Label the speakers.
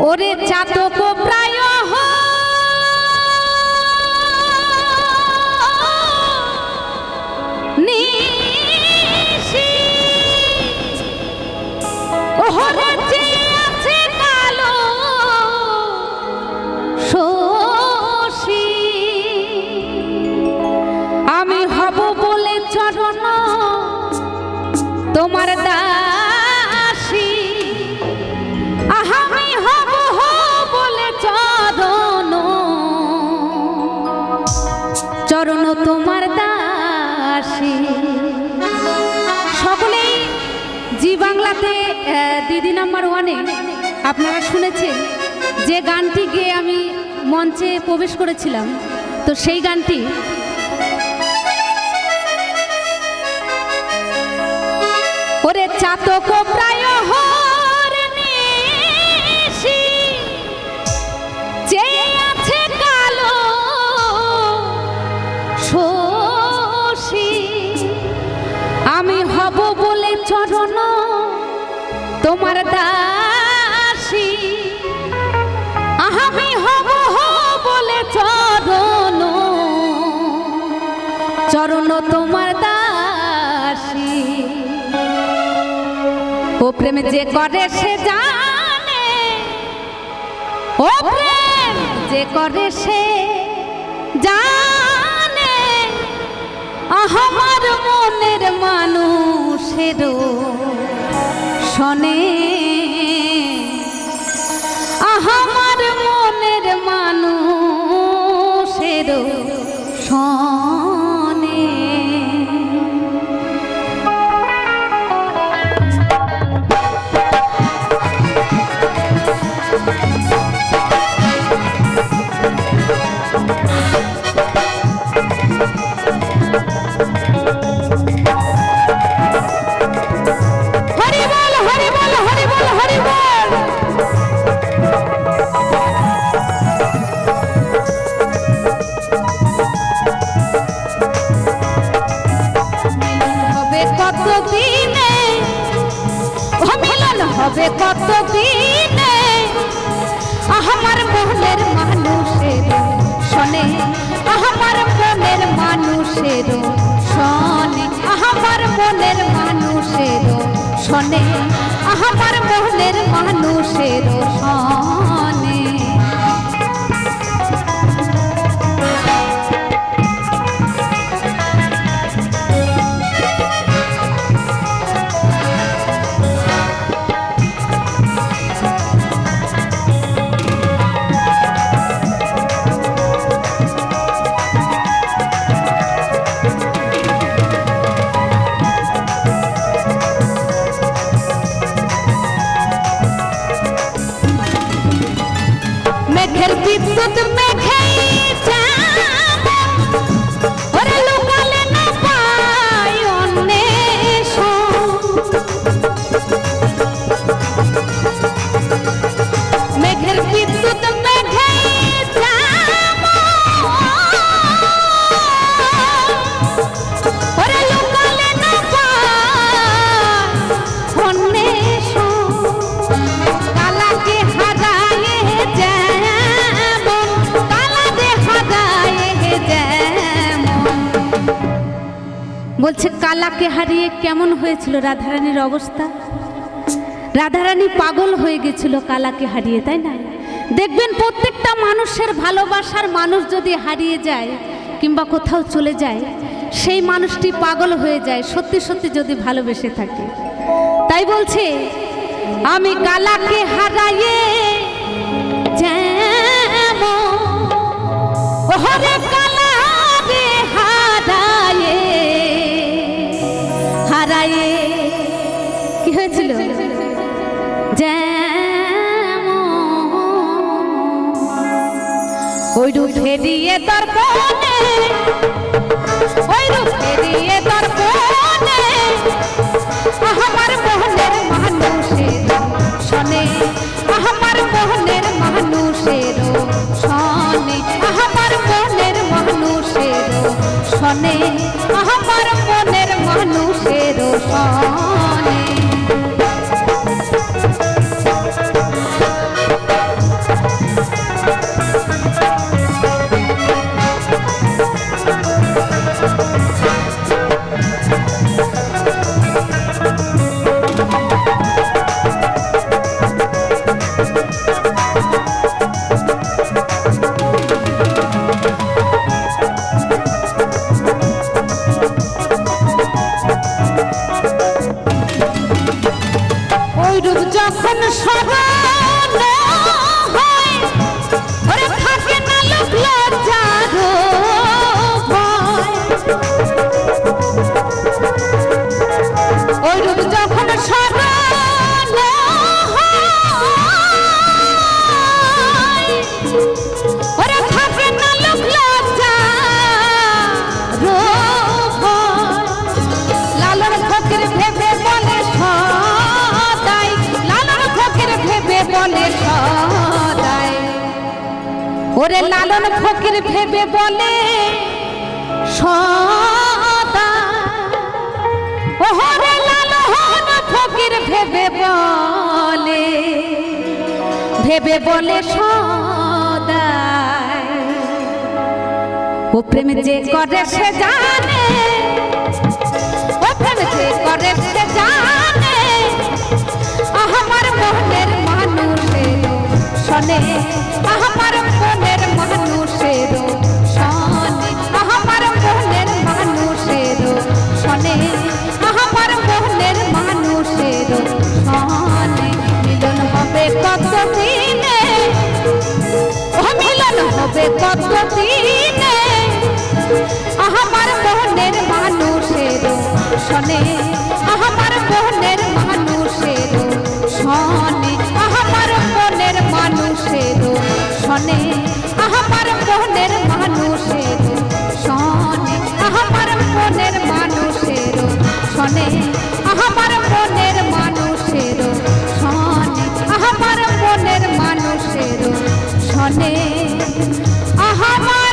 Speaker 1: ওরে চাতক প্রায় নিশি ওরে যে আছে কালো শোষী আমি হব বলে চরণ তোমার দাসী আমি হব বলে চরণ তোমার দাসী। সকলেই জি বাংলাতে দিদি নাম্বার 1-এ আপনারা শুনেছেন যে গানটি গেয়ে আমি মঞ্চে প্রবেশ করেছিলাম, তো সেই গানটি ওরে চাতক প্রায় নিশি যে আছে কালো শোষী আমি হব বলে চরণ তোমার দাসী আমি হব বলে চরণ তোমার দাসী। ও প্রেম যে করে সে জানে, ও প্রেম যে করে সে জানে আমার মনের মানুষের শোনে আমার মনের মানুষের শোনে। হবে কত দিনে আমার মনের মানুষের শোনে আমার মনের মানুষের শোনে আমার মনের মানুষের শোনে আমার মনের মানুষের শোনে। বিদ্যুৎ মেঘেই ওরে লোকালে না পাই অন্বেষ মেঘের বিদ্যুৎ মেঘেই ওরে লোকালে না পাই অন্বেষ কালাকে হারায়ে যায় বলছে কালাকে হারিয়ে কেমন হয়েছিল রাধারানীর অবস্থা। রাধারানী পাগল হয়ে গেছিল কালাকে হারিয়ে, তাই না? দেখবেন প্রত্যেকটা মানুষের ভালোবাসার মানুষ যদি হারিয়ে যায় কিংবা কোথাও চলে যায় সেই মানুষটি পাগল হয়ে যায় সত্যি সত্যি যদি ভালোবেসে থাকে। তাই বলছে আমি কালাকে হারাইয়ে ওরে কালা রে হারায়ে হারায়ে কি হয়েছিল ওই রূপ ফেরিয়ে দর্পণে ওই রূপ ফেরিয়ে দর্পণে আমার মোহনের মানুষের শোনে আমার মোহনের মানুষের শোনে আমার মনের মানুষের শোনে আমার মনের মানুষের শোনে। যখন স্মরণ হয় ওরে থাকে না লোক লজ্জার ভয় ওই রূপ যখন স্মরণ হয় ওরে থাকে না লোক লজ্জার ভয় লালন ফকির ভেবে বলে সদাই লালন ফকির ভেবে বলে সদাই ওরে লালন ফকির ভেবে বলে সদাই ওরে লালন ফকির ভেবে বলে সদাই ও প্রেম যে করে সে জানে ও প্রেম যে করে সে জানে আমার মনের মানুষের শোনে আমার মনের মানুষের শোনে আমার মনের মানুষের শোনে আমার মনের মানুষের শোনে মিলন হবে কত দিনে ও মিলন হবে কত দিনে আমার মনের মানুষের শোনে আমার মনের মানুষের শোনে আমার মনের মানুষের শোনে আমার মনের মানুষের শোনে আমার মনের মানুষের শোনে আমার মনের মানুষের শোনে আমার মনের মানুষের শোনে আমার